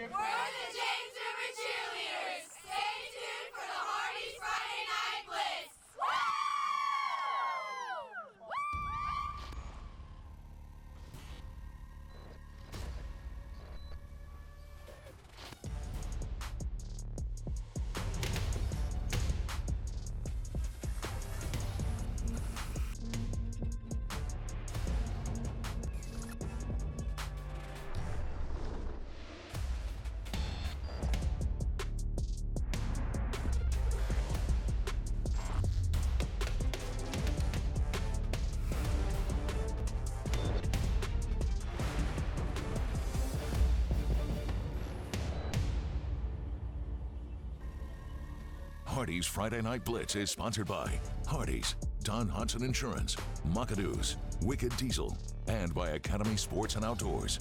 We're the James River Cheerleaders. Stay tuned for the Hardy's Friday Night Blitz. Hardy's Friday Night Blitz is sponsored by Hardy's, Don Hudson Insurance, Muckadoos, Wicked Diesel, and by Academy Sports and Outdoors.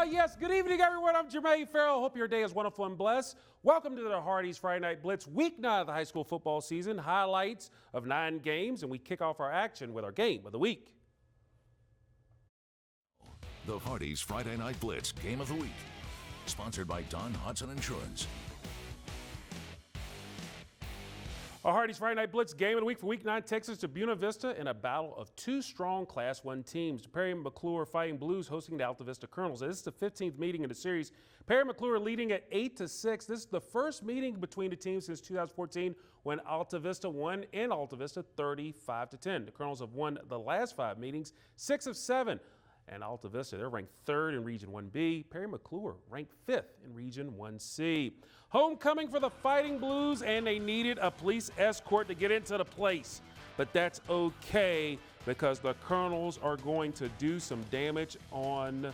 Yes, good evening, everyone. I'm Jermaine Farrell. Hope your day is wonderful and blessed. Welcome to the Hardy's Friday Night Blitz, week 9 of the high school football season, highlights of 9 games, and we kick off our action with our game of the week. The Hardy's Friday Night Blitz Game of the Week, sponsored by Don Hudson Insurance. Our Hardy's Friday Night Blitz Game of the Week for Week 9 takes us to Buena Vista in a battle of 2 strong Class 1 teams. Perry McClure Fighting Blues hosting the Alta Vista Colonels. This is the 15th meeting in the series. Perry McClure leading at 8-6. This is the first meeting between the teams since 2014 when Alta Vista won in Alta Vista 35-10. The Colonels have won the last 5 meetings, 6 of 7. And Alta Vista, they're ranked 3rd in Region 1B. Perry McClure ranked 5th in Region 1C. Homecoming for the Fighting Blues, and they needed a police escort to get into the place. But that's okay because the Colonels are going to do some damage on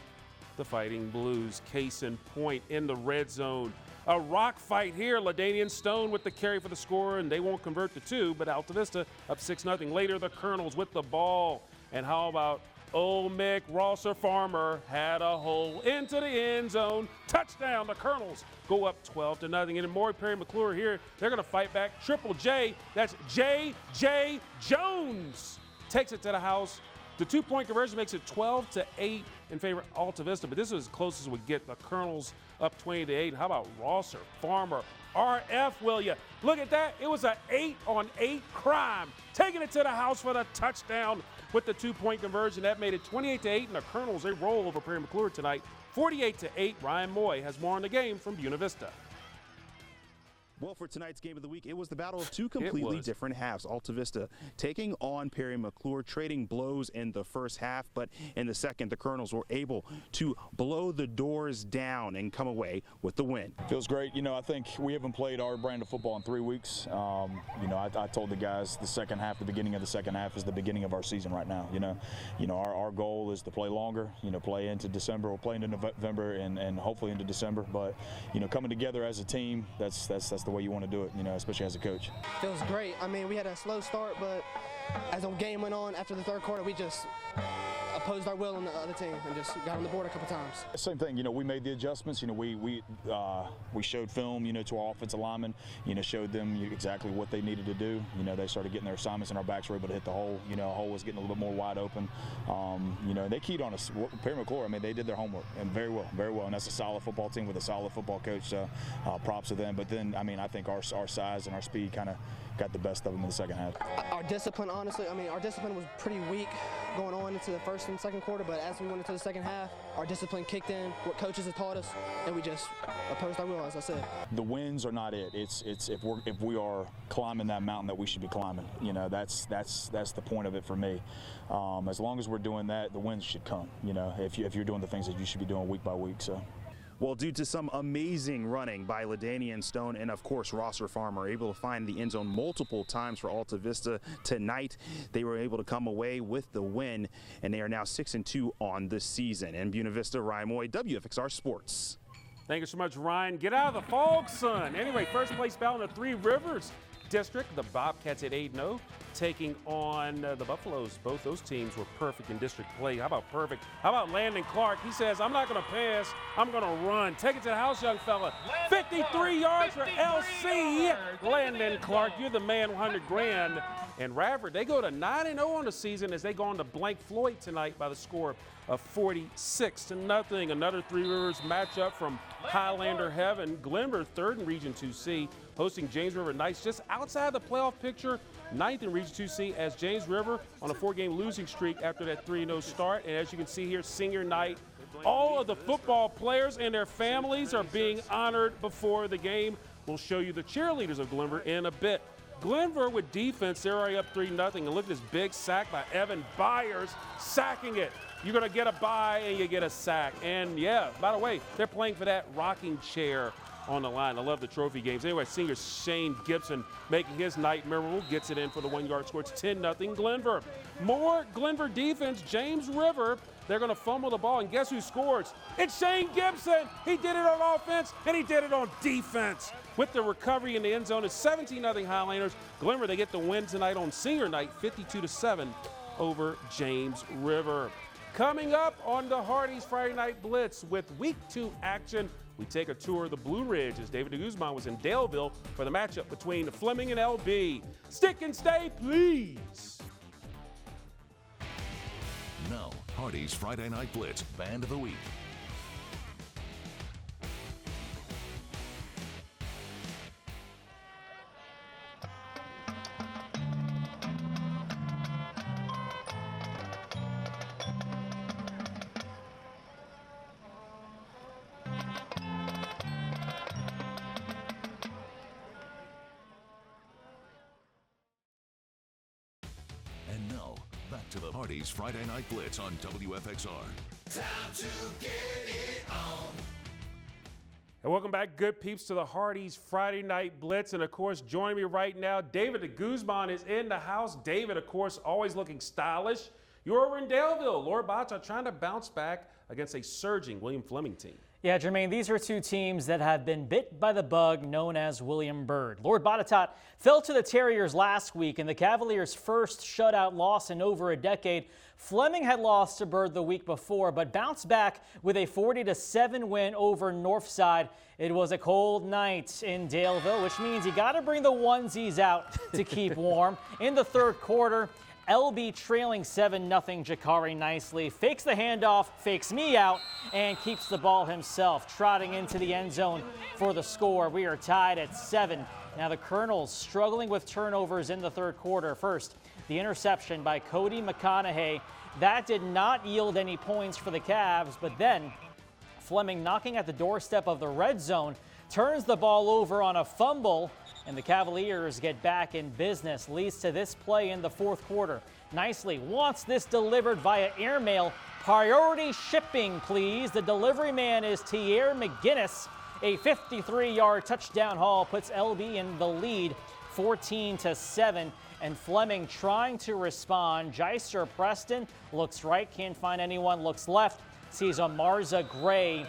the Fighting Blues. Case in point, in the red zone. A rock fight here. LaDainian Stone with the carry for the score, and they won't convert to 2, but Alta Vista up 6-0. Later, the Colonels with the ball. And how about Old Mick Rosser Farmer had a hole into the end zone. Touchdown. The Colonels go up 12-0. And Maury Perry McClure here, they're going to fight back. Triple J, that's J.J. Jones, takes it to the house. The 2-point conversion makes it 12-8 in favor of Alta Vista, but this is as close as we get. The Colonels up 20-8. And how about Rosser Farmer? RF, will you? Look at that. It was an 8-on-8 crime. Taking it to the house for the touchdown with the 2-point conversion. That made it 28-8, and the Colonels, they roll over Perry McClure tonight. 48-8. Ryan Moy has more on the game from Buena Vista. Well, for tonight's game of the week, it was the battle of 2 completely different halves. Alta Vista taking on Perry McClure, trading blows in the first half, but in the second, the Colonels were able to blow the doors down and come away with the win. Feels great. You know, I think we haven't played our brand of football in 3 weeks. You know, I told the guys the beginning of the second half is the beginning of our season right now. You know, our goal is to play longer, play into December. We'll play into November and hopefully into December. But, coming together as a team, that's the way you want to do it, especially as a coach. Feels great. I mean, we had a slow start, but as the game went on after the third quarter, we just opposed our will on the other team and just got on the board a couple times. Same thing, we made the adjustments. We showed film, to our offensive linemen, showed them exactly what they needed to do. They started getting their assignments and our backs were able to hit the hole. Hole was getting a little bit more wide open. They keyed on us. Perry McClure, I mean, they did their homework and very well. And that's a solid football team with a solid football coach. Props to them. But then, I mean, I think our size and our speed kind of got the best of them in the second half. Our discipline, honestly, our discipline was pretty weak going on into the first and second quarter, but as we went into the second half, our discipline kicked in, what coaches have taught us, and we just opposed our will, as I said. The wins are not it. It's if we are climbing that mountain that we should be climbing. That's the point of it for me. As long as we're doing that, the wins should come. If you're doing the things that you should be doing week by week. So. Well, due to some amazing running by LaDainian Stone and, of course, Rosser Farmer, able to find the end zone multiple times for Alta Vista tonight, they were able to come away with the win, and they are now 6-2 on the season. In Buena Vista, Ryan Moy, WFXR Sports. Thank you so much, Ryan. Get out of the fog, son. Anyway, first place battle in the Three Rivers District. The Bobcats at 8-0. taking on the Buffaloes. Both those teams were perfect in district play. How about perfect? How about Landon Clark? He says, I'm not going to pass, I'm going to run. Take it to the house, young fella. 53 yards for LC. Landon Clark, you're the man, 100 grand. And Radford, they go to 9-0 on the season as they go on to blank Floyd tonight by the score of 46-0. Another Three Rivers matchup from Highlander Heaven. Glenver, third in Region 2C, hosting James River Knights just outside the playoff picture, ninth in Region 2C, as James River on a 4-game losing streak after that 3-0 start. And as you can see here, senior night, all of the football players and their families are being honored before the game. We'll show you the cheerleaders of Glenver in a bit. Glenver with defense, they're already up 3-0. And look at this big sack by Evan Byers, sacking it. You're going to get a bye and you get a sack. And yeah, by the way, they're playing for that rocking chair on the line. I love the trophy games. Anyway, senior Shane Gibson making his night memorable, gets it in for the 1-yard score. It's 10-0 Glenver. More Glenver defense, James River. They're going to fumble the ball, and guess who scores? It's Shane Gibson. He did it on offense, and he did it on defense. With the recovery in the end zone, it's 17-0 Highlanders. Glenver, they get the win tonight on senior night, 52-7 over James River. Coming up on the Hardee's Friday Night Blitz with Week 2 action, we take a tour of the Blue Ridge as David DeGuzman was in Daleville for the matchup between Fleming and LB. Stick and stay, please. Now, Hardee's Friday Night Blitz Band of the Week. And now, back to the Hardee's Friday Night Blitz on WFXR. Time to get it on. And welcome back, good peeps, to the Hardee's Friday Night Blitz. And, of course, joining me right now, David DeGuzman is in the house. David, of course, always looking stylish. You're over in Daleville. Lord Botcha trying to bounce back against a surging William Fleming team. Yeah, Jermaine, these are two teams that have been bit by the bug known as William Byrd. Lord Botetourt fell to the Terriers last week in the Cavaliers' first shutout loss in over a decade. Fleming had lost to Byrd the week before, but bounced back with a 40-7 win over Northside. It was a cold night in Daleville, which means you got to bring the onesies out to keep warm. In the third quarter, LB trailing 7-0 Jakari nicely, fakes the handoff, fakes me out, and keeps the ball himself, trotting into the end zone for the score. We are tied at 7. Now the Colonels struggling with turnovers in the third quarter. First, the interception by Cody McConaughey. That did not yield any points for the Cavs, but then Fleming, knocking at the doorstep of the red zone, turns the ball over on a fumble, and the Cavaliers get back in business. Leads to this play in the fourth quarter. Nicely wants this delivered via airmail. Priority shipping, please. The delivery man is Tierre McGinnis. A 53-yard touchdown haul puts LB in the lead, 14-7. And Fleming trying to respond. Jeister Preston looks right, can't find anyone. Looks left, sees a Marza Gray.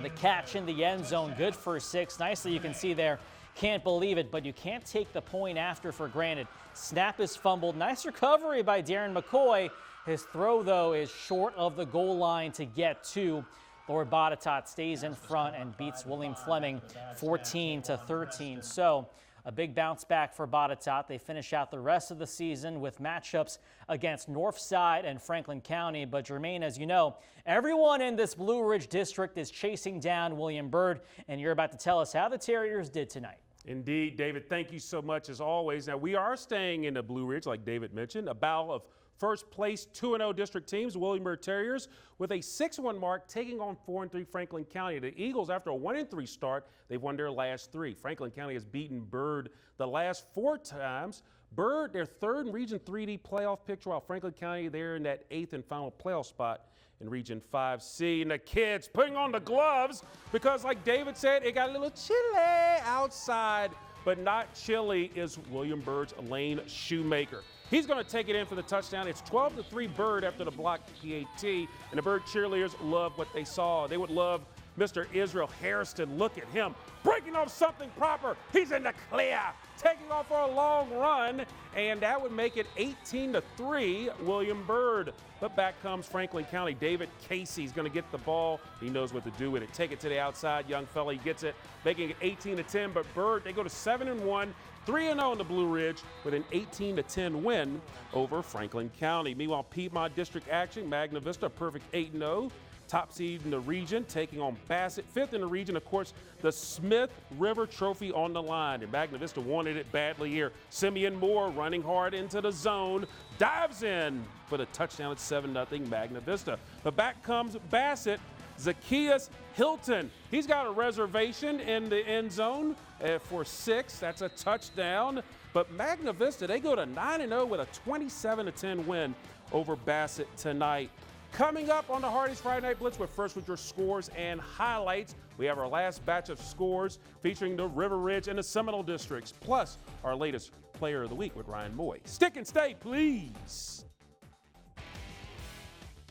The catch in the end zone, good for 6. Nicely, you can see there. Can't believe it, but you can't take the point after for granted. Snap is fumbled. Nice recovery by Darren McCoy. His throw, though, is short of the goal line to get to. Lord Botetourt stays in front and beats William Fleming 14-13. So a big bounce back for Botetourt. They finish out the rest of the season with matchups against Northside and Franklin County. But Jermaine, as you know, everyone in this Blue Ridge district is chasing down William Byrd, and you're about to tell us how the Terriers did tonight. Indeed, David, thank you so much as always. Now, we are staying in the Blue Ridge, like David mentioned, a battle of first place 2-0 district teams, William Byrd Terriers, with a 6-1 mark, taking on 4-3 Franklin County. The Eagles, after a 1-3 start, they've won their last 3. Franklin County has beaten Byrd the last 4 times. Byrd, their third in Region 3D playoff picture, while Franklin County, they're in that 8th and final playoff spot in Region 5C. And the kids putting on the gloves because, like David said, it got a little chilly outside, but not chilly is William Byrd's Lane Shoemaker. He's going to take it in for the touchdown. It's 12-3 Byrd after the blocked PAT, and the Byrd cheerleaders love what they saw. They would love Mr. Israel Hairston. Look at him breaking off something proper. He's in the clear, taking off for a long run, and that would make it 18-3 William Byrd. But back comes Franklin County. David Casey's going to get the ball. He knows what to do with it. Take it to the outside. Young fella, he gets it, making it 18-10. But Byrd, they go to 7-1. 3-0 in the Blue Ridge with an 18-10 win over Franklin County. Meanwhile, Piedmont District action, Magna Vista, perfect 8-0. Top seed in the region, taking on Bassett. 5th in the region, of course, the Smith River Trophy on the line. And Magna Vista wanted it badly here. Simeon Moore running hard into the zone, dives in for the touchdown at 7-0 Magna Vista. But back comes Bassett. Zacchaeus Hilton, he's got a reservation in the end zone for 6. That's a touchdown. But Magna Vista, they go to 9-0 with a 27-10 win over Bassett tonight. Coming up on the Hardee's Friday Night Blitz, but first with your scores and highlights. We have our last batch of scores featuring the River Ridge and the Seminole districts, plus our latest player of the week with Ryan Moy. Stick and stay, please.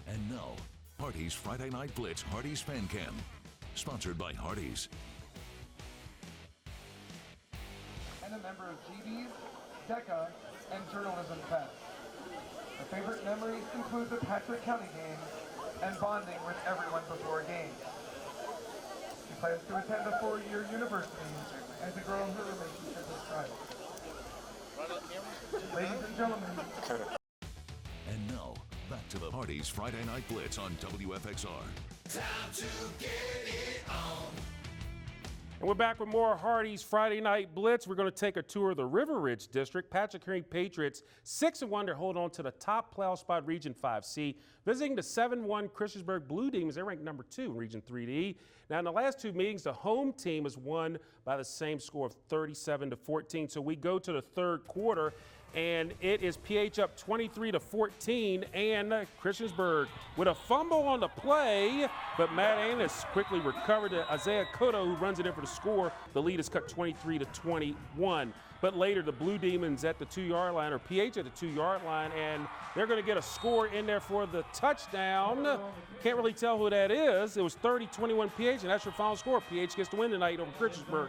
And now, Hardee's Friday Night Blitz Hardee's Fan Cam, sponsored by Hardee's. And a member of GB's, DECA, and Journalism Fest. My favorite memories include the Patrick County games and bonding with everyone before games. She plans to attend a 4-year university and to grow her relationship with Christ. Ladies and gentlemen. And now, back to the Hardee's Friday Night Blitz on WFXR. Time to get it on. And we're back with more Hardee's Friday Night Blitz. We're going to take a tour of the River Ridge District. Patrick Henry Patriots, 6-1 to hold on to the top playoff spot, Region 5C. Visiting the 7-1 Christiansburg Blue Demons, they're ranked number 2 in Region 3D. Now, in the last 2 meetings, the home team has won by the same score of 37-14. So we go to the third quarter, and it is PH up 23-14, and Christiansburg with a fumble on the play, but Matt Annis quickly recovered to Isaiah Cotto, who runs it in for the score. The lead is cut 23-21. But later, the Blue Demons at the 2-yard line, or PH at the 2-yard line, and they're going to get a score in there for the touchdown. Can't really tell who that is. It was 30-21 PH, and that's your final score. PH gets to win tonight over Christiansburg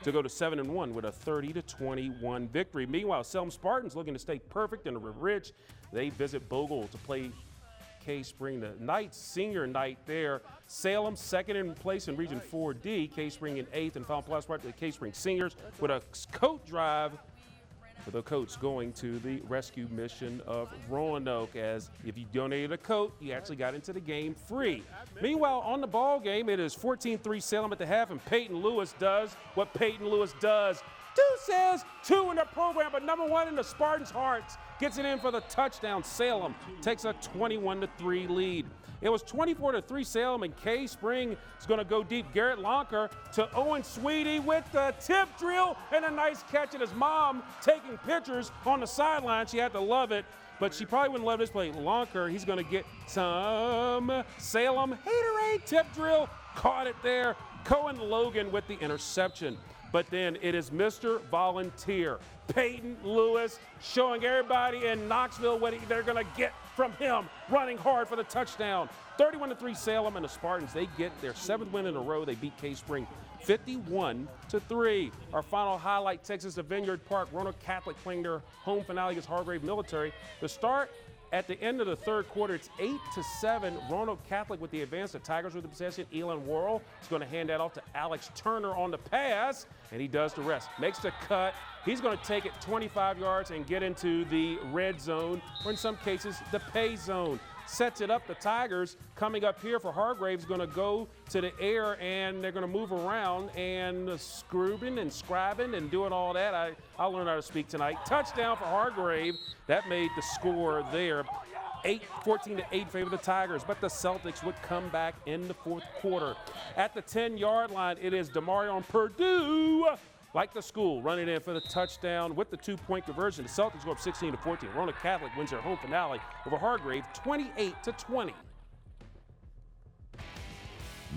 to go to 7-1 with a 30-21 victory. Meanwhile, Selma Spartans looking to stay perfect in the River Ridge. They visit Bogle to play K-Spring. The Knights senior night there. Salem second in place in Region 4D. K-Spring in 8th, and final place part to the K-Spring seniors with a coat drive for the coats going to the rescue mission of Roanoke, as if you donated a coat, you actually got into the game free. Meanwhile, on the ball game, it is 14-3 Salem at the half, and Peyton Lewis does what Peyton Lewis does. Says 2 in the program, but number 1 in the Spartans' hearts gets it in for the touchdown. Salem takes a 21-3 lead. It was 24-3 Salem, and K-Spring is going to go deep. Garrett Lonker to Owen Sweetie with the tip drill and a nice catch, and his mom taking pictures on the sideline. She had to love it, but she probably wouldn't love this play. Lonker, he's going to get some Salem haterade tip drill. Caught it there. Cohen Logan with the interception. But then it is Mr. Volunteer, Peyton Lewis, showing everybody in Knoxville what they're going to get from him, running hard for the touchdown. 31-3 Salem, and the Spartans, they get their 7th win in a row. They beat K-Spring 51-3. Our final highlight takes us to Vineyard Park. Roanoke Catholic playing their home finale against Hargrave Military. The start at the end of the third quarter, it's 8-7. Roanoke Catholic with the advance. The Tigers with the possession. Elon Worrell is going to hand that off to Alex Turner on the pass, and he does the rest. Makes the cut. He's going to take it 25 yards and get into the red zone, or in some cases, the pay zone. Sets it up. The Tigers coming up here for Hargrave's going to go to the air, and they're going to move around and scrubbing and scribing and doing all that. I'll learn how to speak tonight. Touchdown for Hargrave. That made the score there. 14-8 favor the Tigers, but the Celtics would come back in the fourth quarter. At the 10-yard line, it is Demarion Purdue, like the school, running in for the touchdown with the 2-point conversion. The Celtics go up 16-14. Roanoke Catholic wins their home finale over Hargrave 28-20.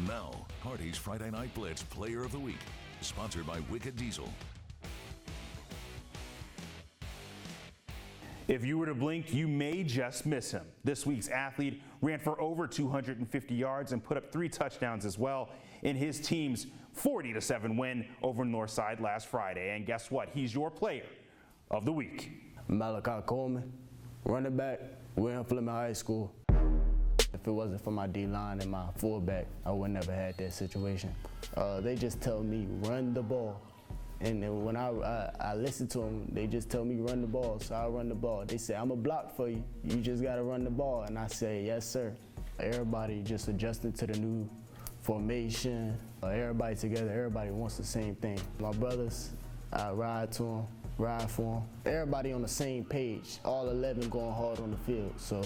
Now, Hardee's Friday Night Blitz Player of the Week, sponsored by Wicked Diesel. If you were to blink, you may just miss him. This week's athlete ran for over 250 yards and put up 3 touchdowns as well in his team's 40-7 win over Northside last Friday. And guess what? He's your player of the week. Malachi Coleman, running back, William Fleming High School. If it wasn't for my D-line and my fullback, I would never had that situation. They just tell me, run the ball. And then when I listen to them, they just tell me run the ball, so I run the ball. They say, I'm a block for you. You just got to run the ball. And I say, yes, sir. Everybody just adjusting to the new formation. Everybody together, everybody wants the same thing. My brothers, I ride to them, ride for them. Everybody on the same page, all 11 going hard on the field. So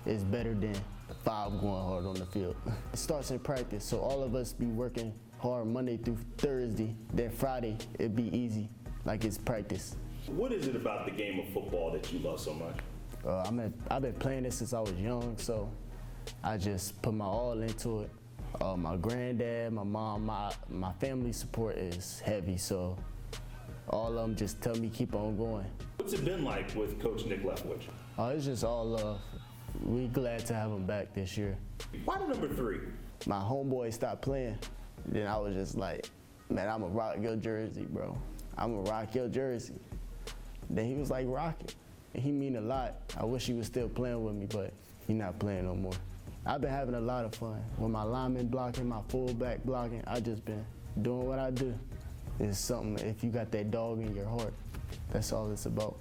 it's better than 5 going hard on the field. It starts in practice, so all of us be working hard Monday through Thursday, then Friday it'd be easy, like it's practice. What is it about the game of football that you love so much? I've been playing this since I was young, so I just put my all into it. My granddad, my mom, my family support is heavy, so all of them just tell me keep on going. What's it been like with Coach Nick Leftwich? It's just all love. We glad to have him back this year. Why the number 3? My homeboy stopped playing. Then I was just like, man, I'm a rock your jersey, bro. I'm a rock your jersey. Then he was like, rock it. And he mean a lot. I wish he was still playing with me, but he not playing no more. I've been having a lot of fun. With my lineman blocking, my fullback blocking, I just been doing what I do. It's something, if you got that dog in your heart, that's all it's about.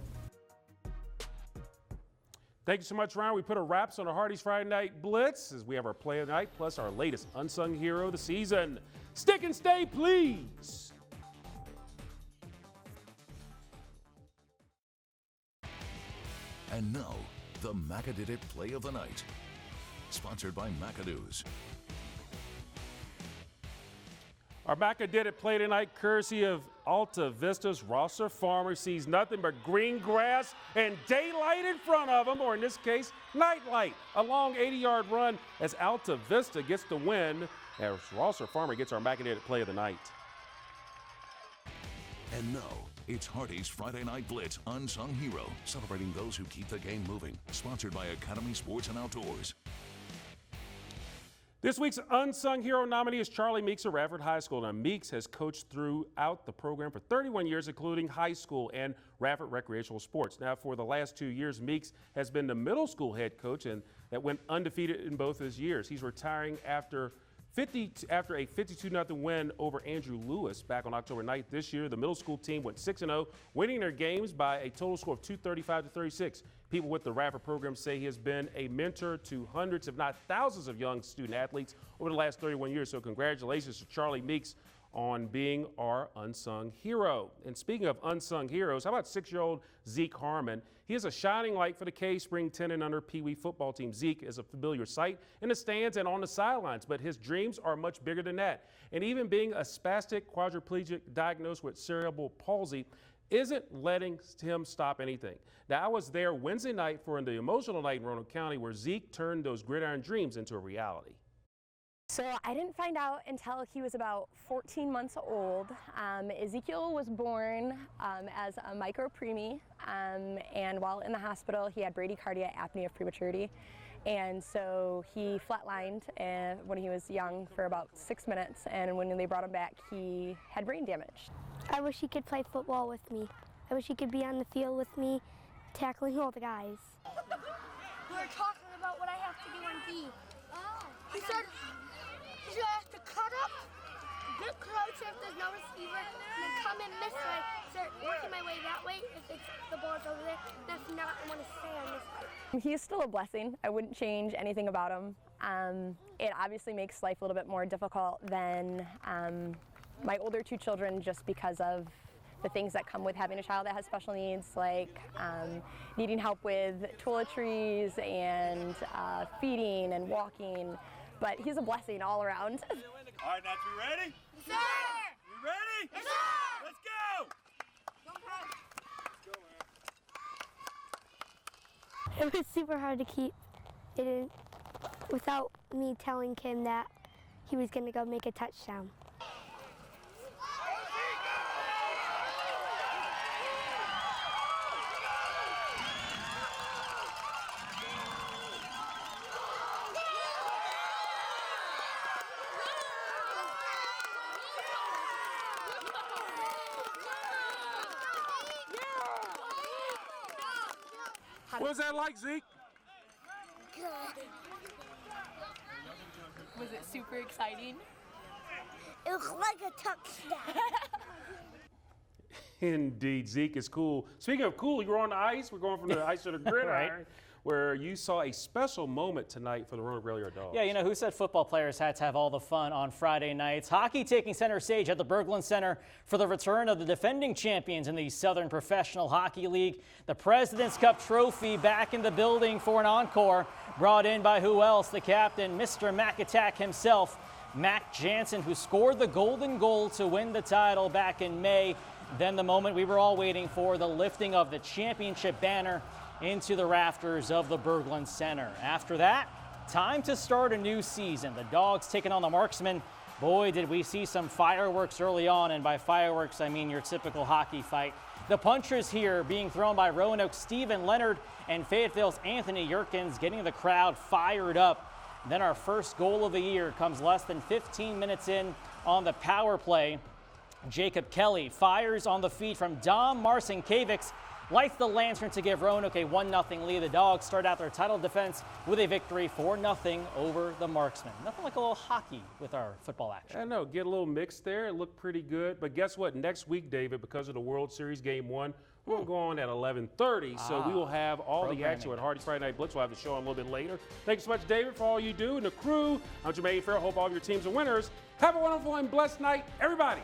Thank you so much, Ryan. We put a wraps on our Hardy's Friday Night Blitz as we have our play of the night, plus our latest unsung hero of the season. Stick and stay, please. And now, the Maca Did It Play of the Night. Sponsored by McAdoo's. Our Maca Did It Play tonight, courtesy of Alta Vista's Rosser Farmer, sees nothing but green grass and daylight in front of him, or in this case, nightlight. A long 80-yard run as Alta Vista gets the win, as Rosser Farmer gets our Maca Did It Play of the night. And now, it's Hardy's Friday Night Blitz Unsung Hero, celebrating those who keep the game moving. Sponsored by Academy Sports and Outdoors. This week's Unsung Hero nominee is Charlie Meeks of Radford High School. Now, Meeks has coached throughout the program for 31 years, including high school and Radford recreational sports. Now, for the last 2 years, Meeks has been the middle school head coach, and that went undefeated in both his years. He's retiring after a 52-0 win over Andrew Lewis back on October 9th. This year, the middle school team went 6-0, winning their games by a total score of 235-36. People with the Radford program say he has been a mentor to hundreds, if not thousands, of young student athletes over the last 31 years. So congratulations to Charlie Meeks on being our unsung hero. And speaking of unsung heroes, how about 6-year-old Zeke Harmon? He is a shining light for the K Spring 10 and under Pee Wee football team. Zeke is a familiar sight in the stands and on the sidelines, but his dreams are much bigger than that. And even being a spastic quadriplegic diagnosed with cerebral palsy isn't letting him stop anything. Now, I was there Wednesday night for the emotional night in Roanoke County where Zeke turned those gridiron dreams into a reality. So I didn't find out until he was about 14 months old. Ezekiel was born as a micropreemie, and while in the hospital he had bradycardia, apnea of prematurity. And so he flatlined when he was young for about 6 minutes, and when they brought him back, he had brain damage. I wish he could play football with me. I wish he could be on the field with me, tackling all the guys. We were talking about what I have to do on D. He said I have to cut up, get close if there's no receiver, and then come in this way, start working my way that way if the ball's over there, and if not, I want to stay on this way. He's still a blessing. I wouldn't change anything about him. It obviously makes life a little bit more difficult than my older 2 children, just because of the things that come with having a child that has special needs, like needing help with toiletries and feeding and walking. But he's a blessing all around. All right, Nats, we ready? Yes, sir! We ready? Yes, sir! Let's go! It was super hard to keep it in without me telling Kim that he was going to go make a touchdown. What was that like, Zeke? Was it super exciting? It was like a touchdown. Indeed, Zeke is cool. Speaking of cool, you were on the ice. We're going from the ice to the gridiron, where you saw a special moment tonight for the Roanoke Rail Yard Dogs. Yeah, you know, who said football players had to have all the fun on Friday nights? Hockey taking center stage at the Berglund Center for the return of the defending champions in the Southern Professional Hockey League. The President's Cup trophy back in the building for an encore, brought in by who else? The captain, Mr. Mac Attack himself, Mac Jansen, who scored the golden goal to win the title back in May. Then the moment we were all waiting for, the lifting of the championship banner into the rafters of the Berglund Center. After that, time to start a new season. The Dogs taking on the Marksmen. Boy, did we see some fireworks early on, and by fireworks, I mean your typical hockey fight. The punches here being thrown by Roanoke's Stephen Leonard and Fayetteville's Anthony Yerkins, getting the crowd fired up. Then our first goal of the year comes less than 15 minutes in on the power play. Jacob Kelly fires on the feed from Dom Marcinkiewicz, lights the lantern to give Roanoke a 1-0 lead. The Dogs start out their title defense with a victory 4-0 over the Marksmen. Nothing like a little hockey with our football action. I know, get a little mixed there. It looked pretty good. But guess what? Next week, David, because of the World Series Game 1, we're going to go on at 11:30. So we will have all the action with Hardy's Friday Night Blitz. We'll have the show on a little bit later. Thanks so much, David, for all you do. And the crew, I'm Jermaine Farrell. Hope all of your teams are winners. Have a wonderful and blessed night, everybody.